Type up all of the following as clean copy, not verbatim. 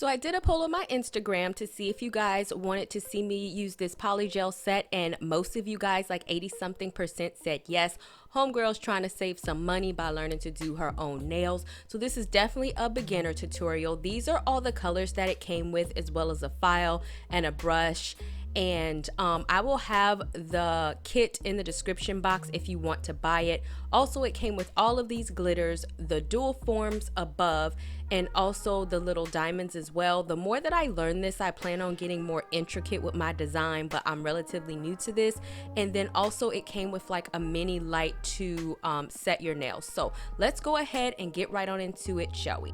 So I did a poll on my Instagram to see if you guys wanted to see me use this polygel set, and most of you guys, like 80 something percent, said yes. Homegirl's trying to save some money by learning to do her own nails. So this is definitely a beginner tutorial. These are all the colors that it came with, as well as a file and a brush. And I will have the kit in the description box if you want to buy it. Also, it came with all of these glitters, the dual forms above, and also the little diamonds as well. The more that I learn this, I plan on getting more intricate with my design, but I'm relatively new to this. And then also it came with like a mini light to set your nails. So let's go ahead and get right on into it, shall we?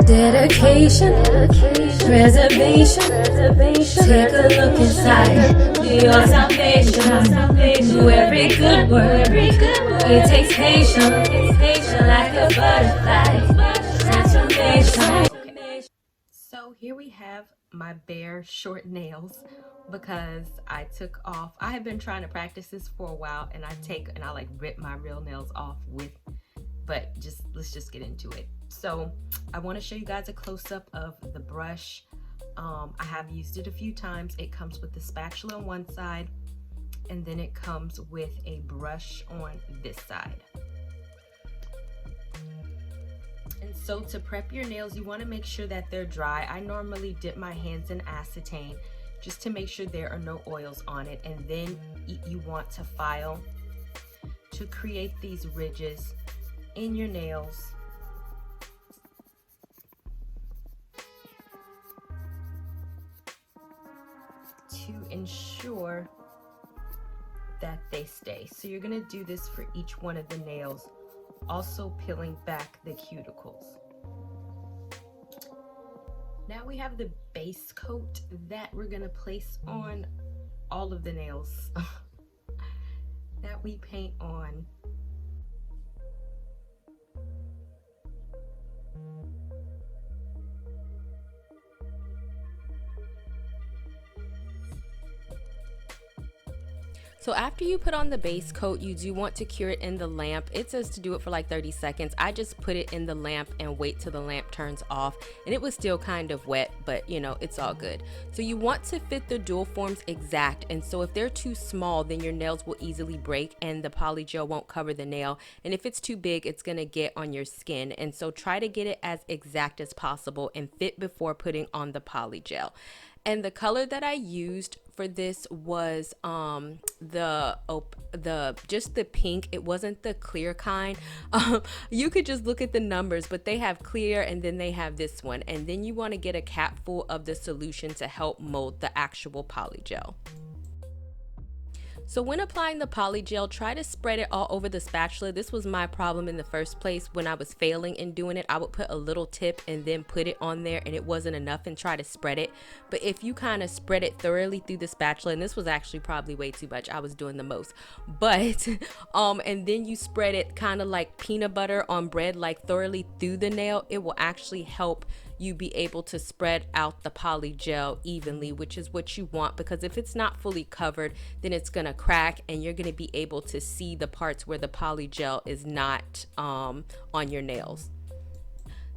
Dedication, preservation, take a look inside your salvation. Do every good work, it takes patience, like a butterfly, transformation. So here we have my bare short nails, because I took off, I have been trying to practice this for a while, and I like rip my real nails off with, but let's just get into it. So I want to show you guys a close-up of the brush. I have used it a few times. It comes with the spatula on one side, and then it comes with a brush on this side. And so to prep your nails, you want to make sure that they're dry. I normally dip my hands in acetane just to make sure there are no oils on it, and then you want to file to create these ridges in your nails. To ensure that they stay. So you're going to do this for each one of the nails, also peeling back the cuticles. Now we have the base coat that we're going to place on all of the nails that we paint on. So after you put on the base coat, you do want to cure it in the lamp. It says to do it for like 30 seconds. I just put it in the lamp and wait till the lamp turns off, and it was still kind of wet, but you know, it's all good. So you want to fit the dual forms exact, and so if they're too small, then your nails will easily break and the polygel won't cover the nail, and if it's too big, it's gonna get on your skin. And so try to get it as exact as possible and fit before putting on the polygel. And the color that I used for this was just the pink. It wasn't the clear kind. You could just look at the numbers, but they have clear, and then they have this one. And then you want to get a cap full of the solution to help mold the actual polygel. So when applying the polygel, try to spread it all over the spatula. This was my problem in the first place. When I was failing in doing it, I would put a little tip and then put it on there, and it wasn't enough, and try to spread it. But if you kind of spread it thoroughly through the spatula, and this was actually probably way too much, I was doing the most, but and then you spread it kind of like peanut butter on bread, like thoroughly through the nail, it will actually help you be able to spread out the polygel evenly, which is what you want, because if it's not fully covered, then it's gonna crack, and you're gonna be able to see the parts where the polygel is not on your nails.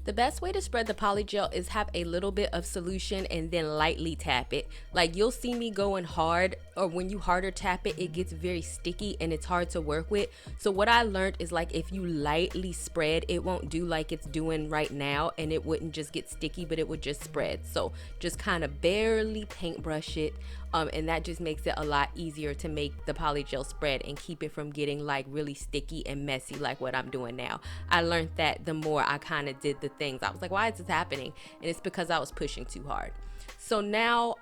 The best way to spread the polygel is have a little bit of solution and then lightly tap it. Like, you'll see me going hard, or when you harder tap it, it gets very sticky and it's hard to work with. So what I learned is, like, if you lightly spread, it won't do like it's doing right now, and it wouldn't just get sticky, but it would just spread. So just kind of barely paintbrush it, and that just makes it a lot easier to make the polygel spread and keep it from getting like really sticky and messy like what I'm doing now. I learned that the more I kind of did the things, I was like, why is this happening? And it's because I was pushing too hard. So now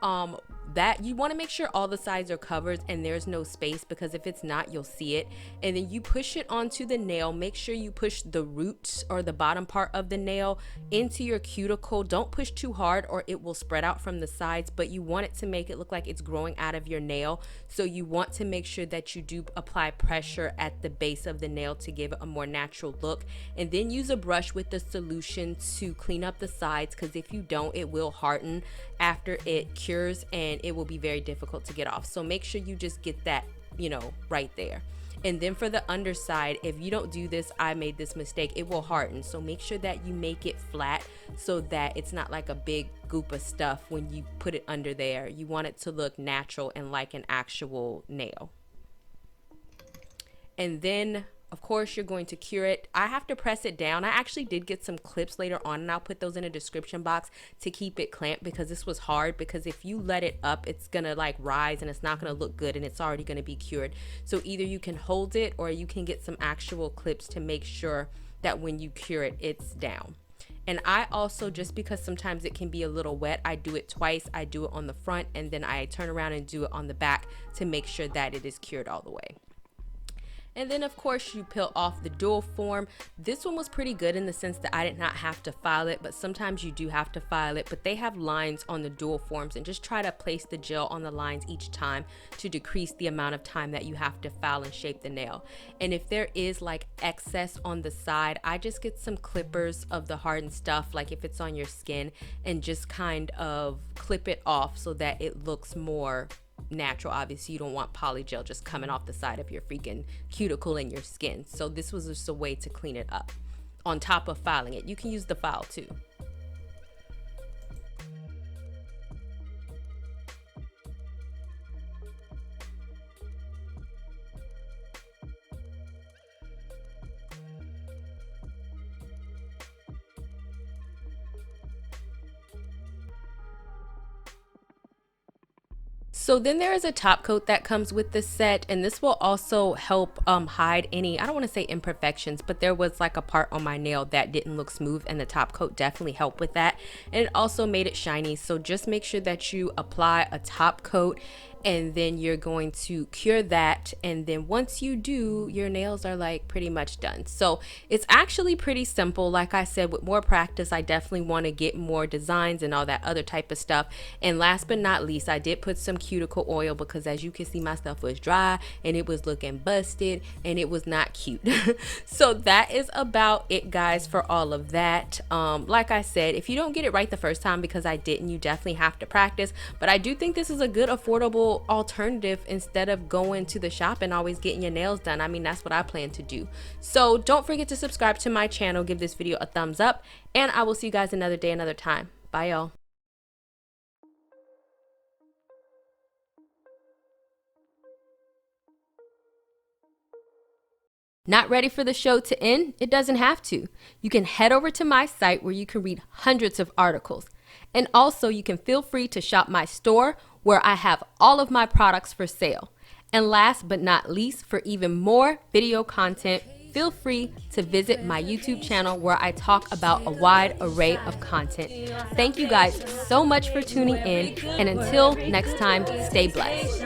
that you want to make sure all the sides are covered and there's no space, because if it's not, you'll see it. And then you push it onto the nail. Make sure you push the roots or the bottom part of the nail into your cuticle. Don't push too hard or it will spread out from the sides, but you want it to make it look like it's growing out of your nail. So you want to make sure that you do apply pressure at the base of the nail to give it a more natural look, and then use a brush with the solution to clean up the sides, because if you don't, it will harden after it cures and it will be very difficult to get off. So make sure you just get that, right there. And then for the underside, if you don't do this, I made this mistake, it will harden. So make sure that you make it flat so that it's not like a big goop of stuff when you put it under there. You want it to look natural and like an actual nail. And then of course you're going to cure it. I have to press it down. I actually did get some clips later on, and I'll put those in a description box to keep it clamped, because this was hard, because if you let it up, it's gonna like rise and it's not gonna look good, and it's already gonna be cured. So either you can hold it or you can get some actual clips to make sure that when you cure it, it's down. And I also, just because sometimes it can be a little wet, I do it twice. I do it on the front and then I turn around and do it on the back to make sure that it is cured all the way. And then of course you peel off the dual form. This one was pretty good in the sense that I did not have to file it, but sometimes you do have to file it. But they have lines on the dual forms, and just try to place the gel on the lines each time to decrease the amount of time that you have to file and shape the nail. And if there is like excess on the side, I just get some clippers of the hardened stuff, like if it's on your skin, and just kind of clip it off so that it looks more natural. Obviously you don't want polygel just coming off the side of your freaking cuticle and your skin. So this was just a way to clean it up on top of filing it. You can use the file too. So then there is a top coat that comes with this set, and this will also help hide any, I don't want to say imperfections, but there was like a part on my nail that didn't look smooth, and the top coat definitely helped with that. And it also made it shiny. So just make sure that you apply a top coat, and then you're going to cure that. And then once you do, your nails are like pretty much done. So it's actually pretty simple. Like I said, with more practice, I definitely want to get more designs and all that other type of stuff. And last but not least, I did put some cuticle oil, because as you can see, my stuff was dry and it was looking busted and it was not cute. So that is about it, guys, for all of that. Like I said, if you don't get it right the first time, because I didn't, you definitely have to practice. But I do think this is a good affordable alternative instead of going to the shop and always getting your nails done. I mean, that's what I plan to do. So don't forget to subscribe to my channel, give this video a thumbs up, and I will see you guys another day, another time. Bye, y'all. Not ready for the show to end? It doesn't have to. You can head over to my site where you can read hundreds of articles. And also you can feel free to shop my store where I have all of my products for sale. And last but not least, for even more video content, feel free to visit my YouTube channel where I talk about a wide array of content. Thank you guys so much for tuning in, and until next time, stay blessed.